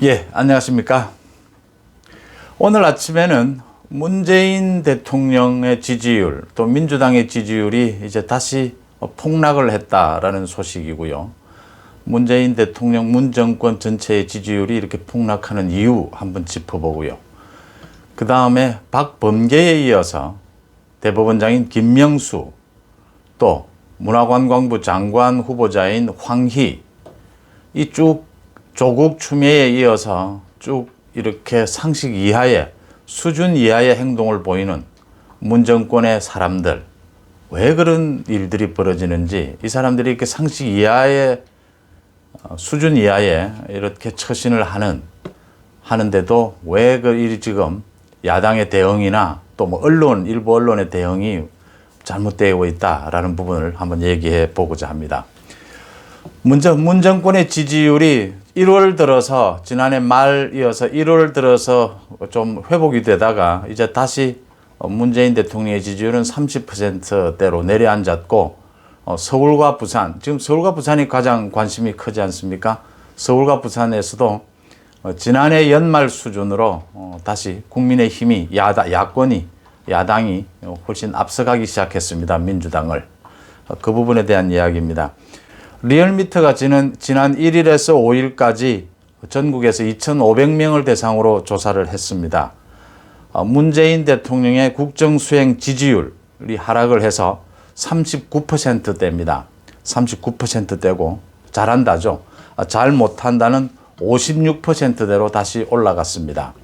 예, 안녕하십니까. 오늘 아침에는 문재인 대통령의 지지율, 또 민주당의 지지율이 이제 다시 폭락을 했다라는 소식이고요. 문재인 대통령, 문정권 전체의 지지율이 이렇게 폭락하는 이유 한번 짚어보고요. 그 다음에 박범계에 이어서 대법원장인 김명수, 또 문화관광부 장관 후보자인 황희, 이 쭉 조국 추미애에 이어서 쭉 이렇게 상식 이하의 수준 이하의 행동을 보이는 문정권의 사람들, 왜 그런 일들이 벌어지는지, 이 사람들이 이렇게 상식 이하의 수준 이하에 이렇게 처신을 하는데도 왜 그 일이 지금 야당의 대응이나 또 뭐 일부 언론의 대응이 잘못되고 있다라는 부분을 한번 얘기해 보고자 합니다. 문정권의 지지율이 1월 들어서, 지난해 말 이어서 1월 들어서 좀 회복이 되다가 이제 다시 문재인 대통령의 지지율은 30%대로 내려앉았고, 서울과 부산, 지금 서울과 부산이 가장 관심이 크지 않습니까? 서울과 부산에서도 지난해 연말 수준으로 다시 국민의힘이 야당이 훨씬 앞서가기 시작했습니다. 민주당을. 그 부분에 대한 이야기입니다. 리얼미터가 지난 1일에서 5일까지 전국에서 2,500명을 대상으로 조사를 했습니다. 문재인 대통령의 국정수행 지지율이 하락을 해서 39%대입니다. 39%대고 잘한다죠. 잘 못한다는 56%대로 다시 올라갔습니다.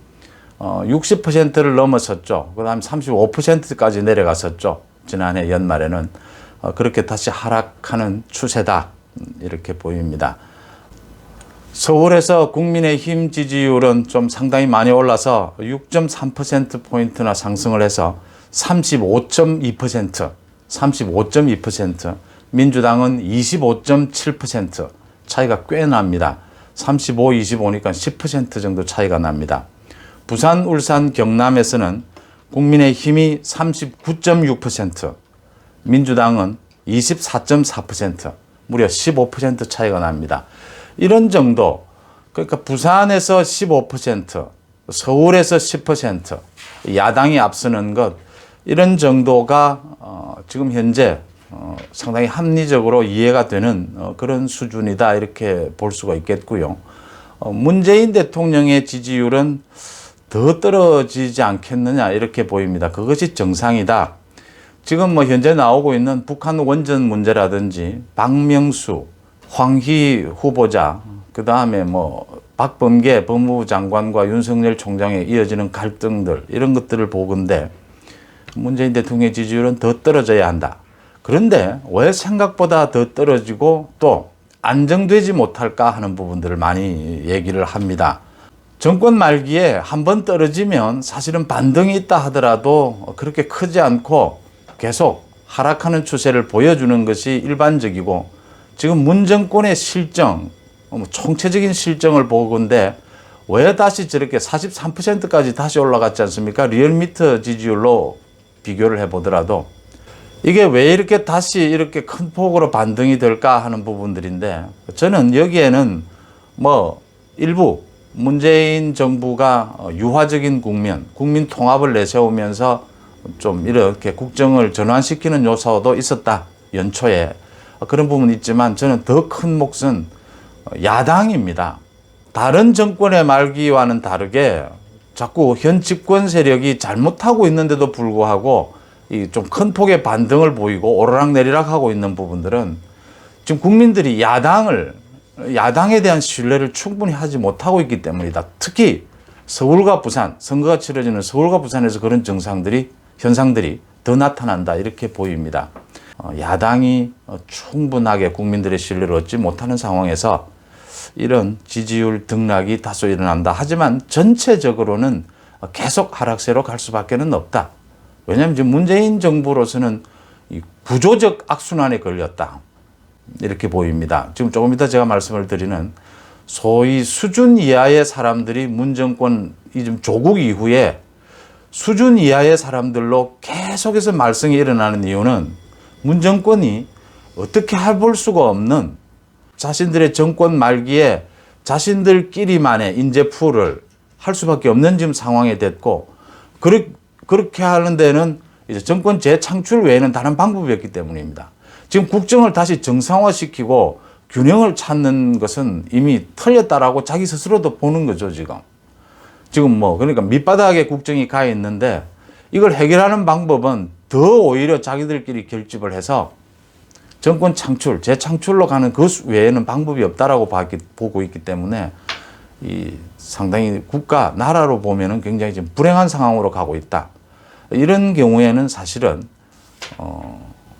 60%를 넘어섰죠. 그 다음 35%까지 내려갔었죠. 지난해 연말에는. 그렇게 다시 하락하는 추세다, 이렇게 보입니다. 서울에서 국민의힘 지지율은 좀 상당히 많이 올라서 6.3%포인트나 상승을 해서 35.2%, 민주당은 25.7%, 차이가 꽤 납니다. 35, 25니까 10% 정도 차이가 납니다. 부산, 울산, 경남에서는 국민의힘이 39.6%, 민주당은 24.4%, 무려 15% 차이가 납니다. 이런 정도, 그러니까 부산에서 15%, 서울에서 10%, 야당이 앞서는 것, 이런 정도가 지금 현재 상당히 합리적으로 이해가 되는 그런 수준이다, 이렇게 볼 수가 있겠고요. 문재인 대통령의 지지율은 더 떨어지지 않겠느냐, 이렇게 보입니다. 그것이 정상이다. 지금 뭐 현재 나오고 있는 북한 원전 문제라든지 박명수, 황희 후보자, 그 다음에 뭐 박범계 법무부 장관과 윤석열 총장에 이어지는 갈등들, 이런 것들을 보건대 문재인 대통령의 지지율은 더 떨어져야 한다. 그런데 왜 생각보다 더 떨어지고 또 안정되지 못할까 하는 부분들을 많이 얘기를 합니다. 정권 말기에 한번 떨어지면 사실은 반등이 있다 하더라도 그렇게 크지 않고 계속 하락하는 추세를 보여주는 것이 일반적이고, 지금 문정권의 실정, 총체적인 실정을 보건대 왜 다시 저렇게 43%까지 다시 올라갔지 않습니까? 리얼미터 지지율로 비교를 해보더라도 이게 왜 이렇게 다시 이렇게 큰 폭으로 반등이 될까 하는 부분들인데, 저는 여기에는 뭐 일부 문재인 정부가 유화적인 국민 통합을 내세우면서 좀 이렇게 국정을 전환시키는 요소도 있었다, 연초에. 그런 부분이 있지만 저는 더 큰 몫은 야당입니다. 다른 정권의 말기와는 다르게 자꾸 현 집권 세력이 잘못하고 있는데도 불구하고 좀 큰 폭의 반등을 보이고 오르락내리락 하고 있는 부분들은 지금 국민들이 야당에 대한 신뢰를 충분히 하지 못하고 있기 때문이다. 특히 서울과 부산, 선거가 치러지는 서울과 부산에서 그런 현상들이 더 나타난다, 이렇게 보입니다. 야당이 충분하게 국민들의 신뢰를 얻지 못하는 상황에서 이런 지지율 등락이 다소 일어난다. 하지만 전체적으로는 계속 하락세로 갈 수밖에는 없다. 왜냐하면 지금 문재인 정부로서는 구조적 악순환에 걸렸다, 이렇게 보입니다. 지금 조금 이따 제가 말씀을 드리는 소위 수준 이하의 사람들이 문정권 조국 이후에 수준 이하의 사람들로 계속해서 말썽이 일어나는 이유는 문정권이 어떻게 해볼 수가 없는, 자신들의 정권 말기에 자신들끼리만의 인재풀을 할 수밖에 없는 지금 상황이 됐고, 그렇게 하는 데는 이제 정권 재창출 외에는 다른 방법이 없기 때문입니다. 지금 국정을 다시 정상화시키고 균형을 찾는 것은 이미 틀렸다라고 자기 스스로도 보는 거죠, 지금. 그러니까 밑바닥에 국정이 가 있는데 이걸 해결하는 방법은 더 오히려 자기들끼리 결집을 해서 정권 창출, 재창출로 가는 그 외에는 방법이 없다라고 보고 있기 때문에 상당히 국가, 나라로 보면은 굉장히 지금 불행한 상황으로 가고 있다. 이런 경우에는 사실은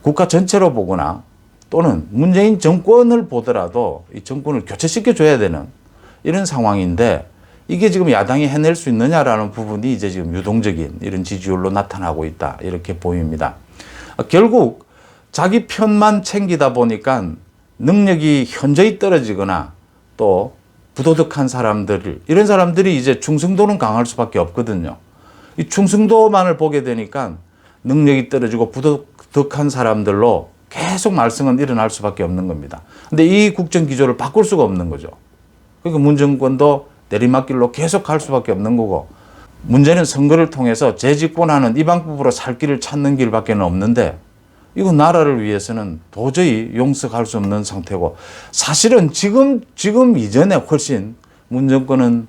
국가 전체로 보거나 또는 문재인 정권을 보더라도 이 정권을 교체시켜 줘야 되는 이런 상황인데, 이게 지금 야당이 해낼 수 있느냐라는 부분이 이제 지금 유동적인 이런 지지율로 나타나고 있다, 이렇게 보입니다. 결국 자기 편만 챙기다 보니까 능력이 현저히 떨어지거나 또 부도덕한 사람들, 이런 사람들이 이제 충성도는 강할 수밖에 없거든요. 이 충성도만을 보게 되니까 능력이 떨어지고 부도덕한 사람들로 계속 말썽은 일어날 수밖에 없는 겁니다. 근데 이 국정 기조를 바꿀 수가 없는 거죠. 그러니까 문 정권도 내리막길로 계속 갈 수밖에 없는 거고, 문제는 선거를 통해서 재집권하는 이 방법으로 살 길을 찾는 길밖에 없는데, 이거 나라를 위해서는 도저히 용서할 수 없는 상태고, 사실은 지금 이전에 훨씬 문 정권은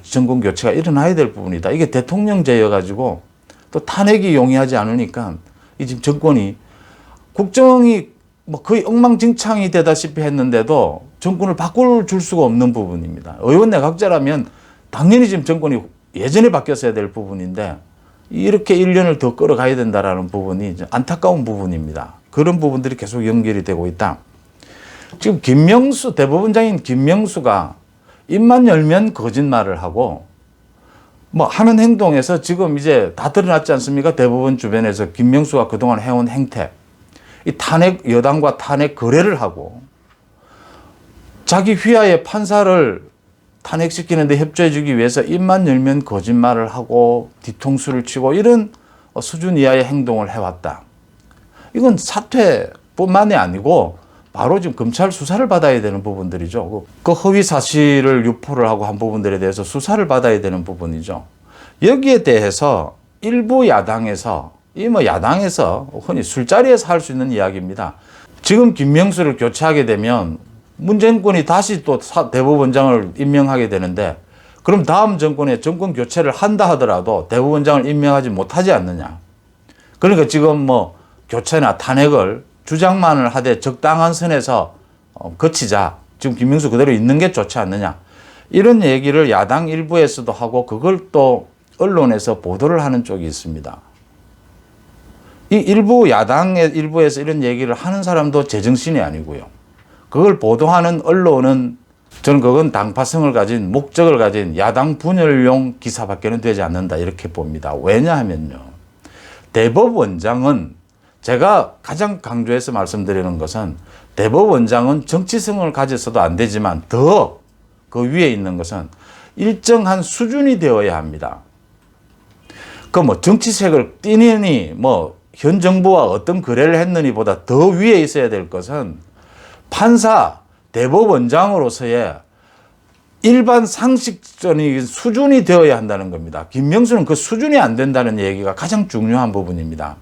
정권 교체가 일어나야 될 부분이다. 이게 대통령제여가지고 또 탄핵이 용이하지 않으니까 이 지금 정권이, 국정이 거의 엉망진창이 되다시피 했는데도 정권을 바꿀 수가 없는 부분입니다. 의원 내각제라면 당연히 지금 정권이 예전에 바뀌었어야 될 부분인데 이렇게 1년을 더 끌어가야 된다라는 부분이 안타까운 부분입니다. 그런 부분들이 계속 연결이 되고 있다. 지금 대법원장인 김명수가 입만 열면 거짓말을 하고 하는 행동에서 지금 이제 다 드러났지 않습니까? 대법원 주변에서 김명수가 그동안 해온 행태, 이 여당과 탄핵 거래를 하고 자기 휘하의 판사를 탄핵시키는데 협조해주기 위해서 입만 열면 거짓말을 하고 뒤통수를 치고 이런 수준 이하의 행동을 해왔다. 이건 사퇴뿐만이 아니고 바로 지금 검찰 수사를 받아야 되는 부분들이죠. 그 허위 사실을 유포를 하고 한 부분들에 대해서 수사를 받아야 되는 부분이죠. 여기에 대해서 일부 야당에서, 야당에서 흔히 술자리에서 할 수 있는 이야기입니다. 지금 김명수를 교체하게 되면 문 정권이 다시 또 대법원장을 임명하게 되는데, 그럼 다음 정권에 정권 교체를 한다 하더라도 대법원장을 임명하지 못하지 않느냐. 그러니까 지금 교체나 탄핵을 주장만을 하되 적당한 선에서 거치자. 지금 김명수 그대로 있는 게 좋지 않느냐. 이런 얘기를 야당 일부에서도 하고, 그걸 또 언론에서 보도를 하는 쪽이 있습니다. 이 야당의 일부에서 이런 얘기를 하는 사람도 제정신이 아니고요. 그걸 보도하는 언론은 저는 그건 당파성을 가진, 목적을 가진 야당 분열용 기사밖에는 되지 않는다, 이렇게 봅니다. 왜냐하면요, 대법원장은, 제가 가장 강조해서 말씀드리는 것은, 대법원장은 정치성을 가졌어도 안 되지만 더 그 위에 있는 것은 일정한 수준이 되어야 합니다. 정치색을 띠느니 현 정부와 어떤 거래를 했느니 보다 더 위에 있어야 될 것은 판사, 대법원장으로서의 일반 상식적인 수준이 되어야 한다는 겁니다. 김명수는 그 수준이 안 된다는 얘기가 가장 중요한 부분입니다.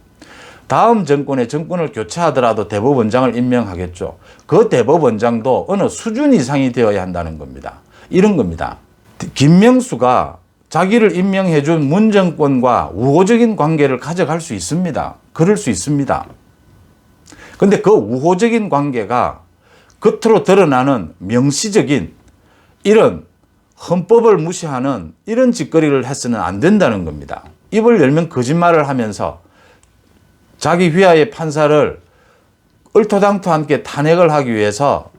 다음 정권에 정권을 교체하더라도 대법원장을 임명하겠죠. 그 대법원장도 어느 수준 이상이 되어야 한다는 겁니다. 이런 겁니다. 김명수가 자기를 임명해 준 문 정권과 우호적인 관계를 가져갈 수 있습니다. 그럴 수 있습니다. 그런데 그 우호적인 관계가 겉으로 드러나는 명시적인 이런 헌법을 무시하는 이런 짓거리를 해서는 안 된다는 겁니다. 입을 열면 거짓말을 하면서 자기 휘하의 판사를 얼토당토 함께 탄핵을 하기 위해서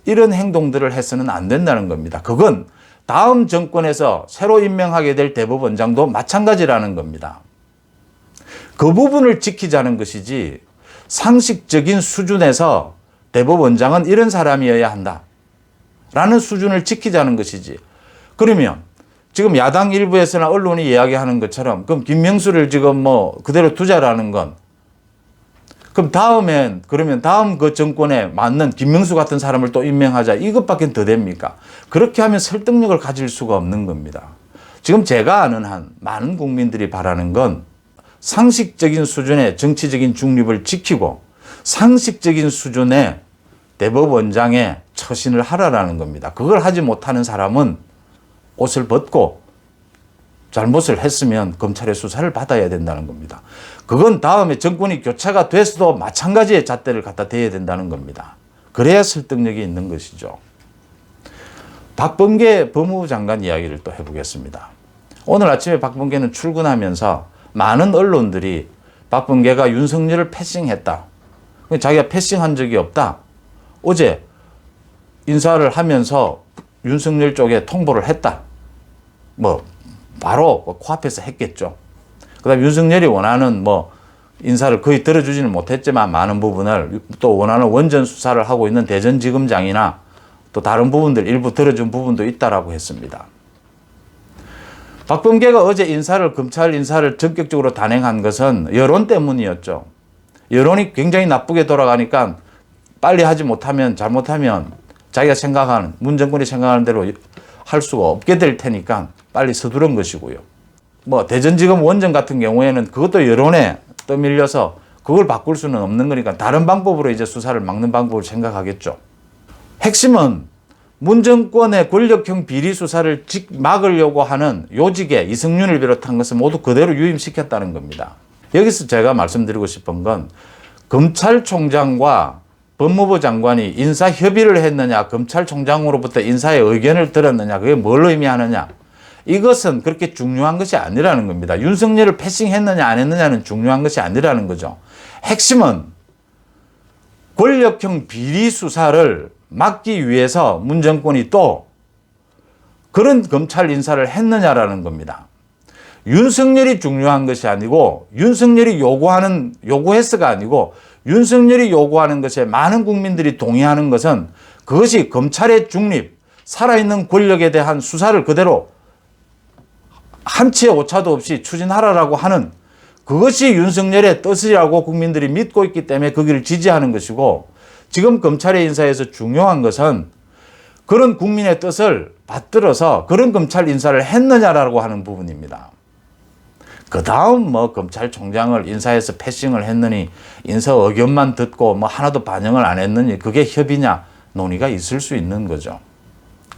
이런 행동들을 해서는 안 된다는 겁니다. 그건 다음 정권에서 새로 임명하게 될 대법원장도 마찬가지라는 겁니다. 그 부분을 지키자는 것이지, 상식적인 수준에서 대법원장은 이런 사람이어야 한다 라는 수준을 지키자는 것이지, 그러면 지금 야당 일부에서나 언론이 이야기하는 것처럼 그럼 김명수를 지금 그대로 두자라는 건, 그러면 다음 그 정권에 맞는 김명수 같은 사람을 또 임명하자. 이것밖에 더 됩니까? 그렇게 하면 설득력을 가질 수가 없는 겁니다. 지금 제가 아는 한 많은 국민들이 바라는 건 상식적인 수준의 정치적인 중립을 지키고 상식적인 수준의 대법원장에 처신을 하라라는 겁니다. 그걸 하지 못하는 사람은 옷을 벗고 잘못을 했으면 검찰의 수사를 받아야 된다는 겁니다. 그건 다음에 정권이 교체가 됐어도 마찬가지의 잣대를 갖다 대야 된다는 겁니다. 그래야 설득력이 있는 것이죠. 박범계 법무부 장관 이야기를 또 해보겠습니다. 오늘 아침에 박범계는 출근하면서 많은 언론들이 박범계가 윤석열을 패싱했다. 자기가 패싱한 적이 없다. 어제 인사를 하면서 윤석열 쪽에 통보를 했다. 바로 코앞에서 했겠죠. 그 다음에 윤석열이 원하는 인사를 거의 들어주지는 못했지만 많은 부분을 또 원하는 원전 수사를 하고 있는 대전지검장이나 또 다른 부분들 일부 들어준 부분도 있다라고 했습니다. 박범계가 어제 검찰 인사를 전격적으로 단행한 것은 여론 때문이었죠. 여론이 굉장히 나쁘게 돌아가니까 빨리 하지 못하면 잘못하면 자기가 생각하는 문 정권이 생각하는 대로 할 수가 없게 될 테니까 빨리 서두른 것이고요. 대전지검 원전 같은 경우에는 그것도 여론에 떠밀려서 그걸 바꿀 수는 없는 거니까 다른 방법으로 이제 수사를 막는 방법을 생각하겠죠. 핵심은 문 정권의 권력형 비리 수사를 막으려고 하는 요직에 이승윤을 비롯한 것을 모두 그대로 유임시켰다는 겁니다. 여기서 제가 말씀드리고 싶은 건 검찰총장과 법무부 장관이 인사 협의를 했느냐, 검찰총장으로부터 인사의 의견을 들었느냐, 그게 뭘 의미하느냐. 이것은 그렇게 중요한 것이 아니라는 겁니다. 윤석열을 패싱했느냐 안 했느냐는 중요한 것이 아니라는 거죠. 핵심은 권력형 비리 수사를 막기 위해서 문 정권이 또 그런 검찰 인사를 했느냐라는 겁니다. 윤석열이 중요한 것이 아니고 윤석열이 요구했어가 아니고 윤석열이 요구하는 것에 많은 국민들이 동의하는 것은 그것이 검찰의 중립, 살아있는 권력에 대한 수사를 그대로 한치의 오차도 없이 추진하라라고 하는 그것이 윤석열의 뜻이라고 국민들이 믿고 있기 때문에 거기를 지지하는 것이고 지금 검찰의 인사에서 중요한 것은 그런 국민의 뜻을 받들어서 그런 검찰 인사를 했느냐라고 하는 부분입니다. 그 다음 검찰총장을 인사해서 패싱을 했느니 인사 의견만 듣고 하나도 반영을 안 했느니 그게 협의냐 논의가 있을 수 있는 거죠.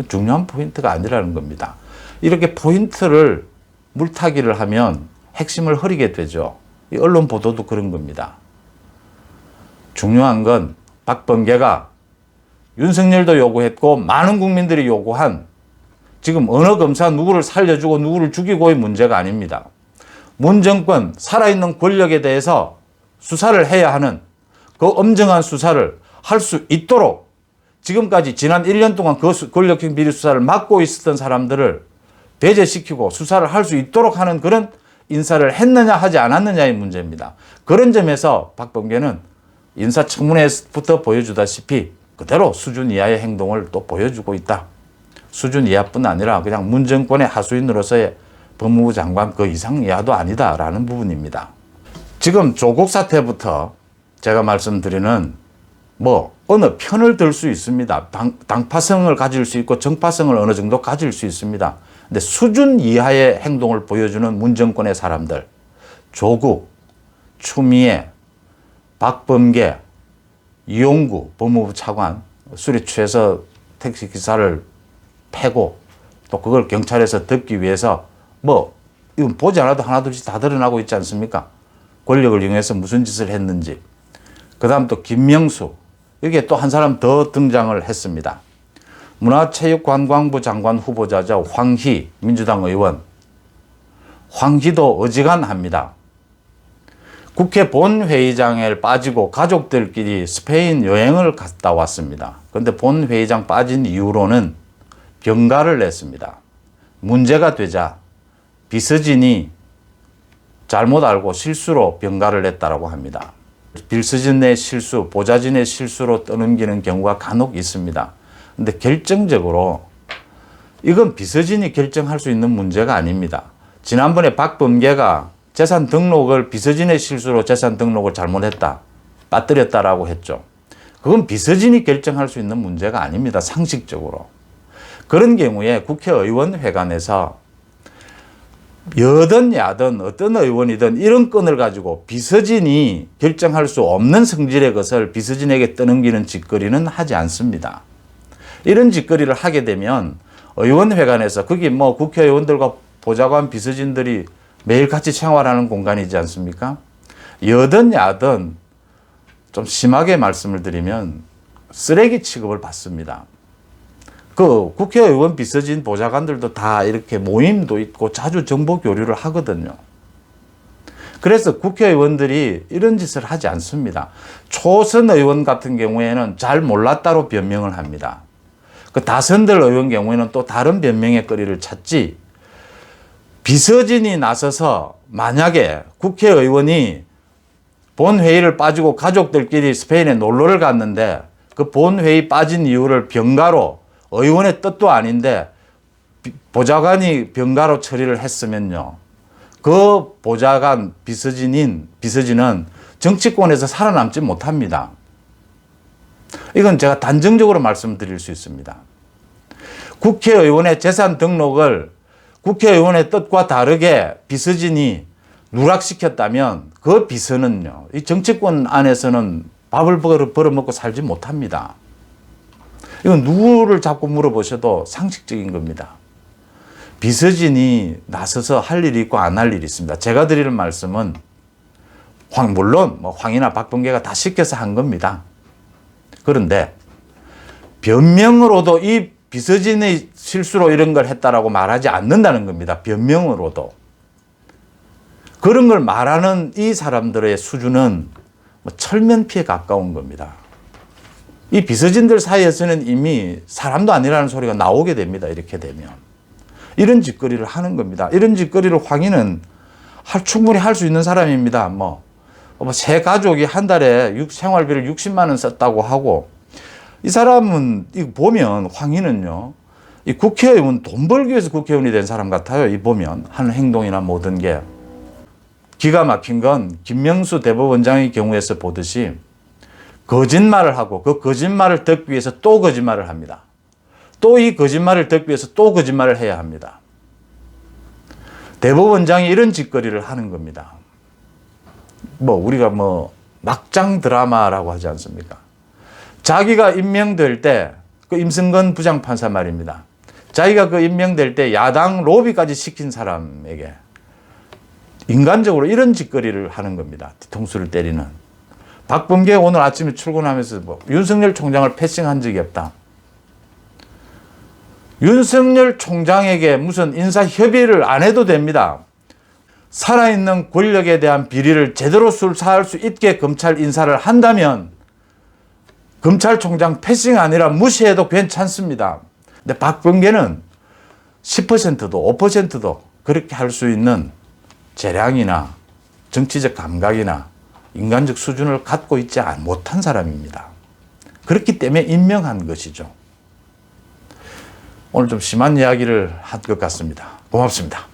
중요한 포인트가 아니라는 겁니다. 이렇게 포인트를 물타기를 하면 핵심을 흐리게 되죠. 이 언론 보도도 그런 겁니다. 중요한 건 박범계가 윤석열도 요구했고 많은 국민들이 요구한 지금 어느 검사 누구를 살려주고 누구를 죽이고의 문제가 아닙니다. 문 정권 살아있는 권력에 대해서 수사를 해야 하는 그 엄정한 수사를 할 수 있도록 지금까지 지난 1년 동안 그 권력형 비리 수사를 막고 있었던 사람들을 배제시키고 수사를 할 수 있도록 하는 그런 인사를 했느냐 하지 않았느냐의 문제입니다. 그런 점에서 박범계는 인사청문회부터 보여주다시피 그대로 수준 이하의 행동을 또 보여주고 있다. 수준 이하뿐 아니라 그냥 문 정권의 하수인으로서의 법무부 장관 그 이상 이하도 아니다라는 부분입니다. 지금 조국 사태부터 제가 말씀드리는 어느 편을 들 수 있습니다. 당파성을 가질 수 있고 정파성을 어느 정도 가질 수 있습니다. 근데 수준 이하의 행동을 보여주는 문 정권의 사람들, 조국, 추미애, 박범계, 이용구 법무부 차관 술에 취해서 택시기사를 패고 또 그걸 경찰에서 덮기 위해서 이건 보지 않아도 하나둘씩 다 드러나고 있지 않습니까? 권력을 이용해서 무슨 짓을 했는지. 그 다음 또 김명수, 여기에 또 한 사람 더 등장을 했습니다. 문화체육관광부 장관 후보자죠. 황희 민주당 의원. 황희도 어지간합니다. 국회 본회의장에 빠지고 가족들끼리 스페인 여행을 갔다 왔습니다. 그런데 본회의장 빠진 이후로는 병가를 냈습니다. 문제가 되자 비서진이 잘못 알고 실수로 병가를 냈다고 합니다. 비서진의 실수, 보좌진의 실수로 떠넘기는 경우가 간혹 있습니다. 그런데 결정적으로 이건 비서진이 결정할 수 있는 문제가 아닙니다. 지난번에 박범계가 재산 등록을 비서진의 실수로 재산 등록을 잘못했다. 빠뜨렸다라고 했죠. 그건 비서진이 결정할 수 있는 문제가 아닙니다. 상식적으로. 그런 경우에 국회의원회관에서 여든 야든 어떤 의원이든 이런 건을 가지고 비서진이 결정할 수 없는 성질의 것을 비서진에게 떠넘기는 짓거리는 하지 않습니다. 이런 짓거리를 하게 되면 의원회관에서 거기 뭐 국회의원들과 보좌관 비서진들이 매일 같이 생활하는 공간이지 않습니까? 여든 야든 좀 심하게 말씀을 드리면 쓰레기 취급을 받습니다. 그 국회의원 비서진 보좌관들도 다 이렇게 모임도 있고 자주 정보 교류를 하거든요. 그래서 국회의원들이 이런 짓을 하지 않습니다. 초선 의원 같은 경우에는 잘 몰랐다로 변명을 합니다. 그 다선들 의원 경우에는 또 다른 변명의 거리를 찾지, 비서진이 나서서 만약에 국회의원이 본회의를 빠지고 가족들끼리 스페인에 놀러를 갔는데 그 본회의 빠진 이유를 병가로, 의원의 뜻도 아닌데 보좌관이 병가로 처리를 했으면요, 그 보좌관 비서진은 정치권에서 살아남지 못합니다. 이건 제가 단정적으로 말씀드릴 수 있습니다. 국회의원의 재산 등록을 국회의원의 뜻과 다르게 비서진이 누락시켰다면 그 비서는요, 이 정치권 안에서는 밥을 벌어먹고 살지 못합니다. 이건 누구를 자꾸 물어보셔도 상식적인 겁니다. 비서진이 나서서 할 일이 있고 안 할 일이 있습니다. 제가 드리는 말씀은 물론 황이나 박범계가 다 시켜서 한 겁니다. 그런데 변명으로도 이 비서진의 실수로 이런 걸 했다라고 말하지 않는다는 겁니다. 변명으로도. 그런 걸 말하는 이 사람들의 수준은 철면피에 가까운 겁니다. 이 비서진들 사이에서는 이미 사람도 아니라는 소리가 나오게 됩니다. 이렇게 되면. 이런 짓거리를 하는 겁니다. 이런 짓거리를 황희는 충분히 할 수 있는 사람입니다. 세 가족이 한 달에 생활비를 60만 원 썼다고 하고, 이 사람은 이거 보면 황희는요, 이 국회의원 돈 벌기 위해서 국회의원이 된 사람 같아요. 이 보면 하는 행동이나 모든 게. 기가 막힌 건 김명수 대법원장의 경우에서 보듯이 거짓말을 하고 그 거짓말을 듣기 위해서 또 거짓말을 합니다. 또 이 거짓말을 듣기 위해서 또 거짓말을 해야 합니다. 대법원장이 이런 짓거리를 하는 겁니다. 우리가 막장 드라마라고 하지 않습니까? 자기가 임명될 때, 그 임승건 부장판사 말입니다. 자기가 그 임명될 때 야당 로비까지 시킨 사람에게 인간적으로 이런 짓거리를 하는 겁니다. 뒤통수를 때리는. 박범계 오늘 아침에 출근하면서 윤석열 총장을 패싱한 적이 없다. 윤석열 총장에게 무슨 인사 협의를 안 해도 됩니다. 살아있는 권력에 대한 비리를 제대로 수사할 수 있게 검찰 인사를 한다면 검찰총장 패싱 아니라 무시해도 괜찮습니다. 근데 박범계는 10%도 5%도 그렇게 할 수 있는 재량이나 정치적 감각이나 인간적 수준을 갖고 있지 못한 사람입니다. 그렇기 때문에 임명한 것이죠. 오늘 좀 심한 이야기를 한 것 같습니다. 고맙습니다.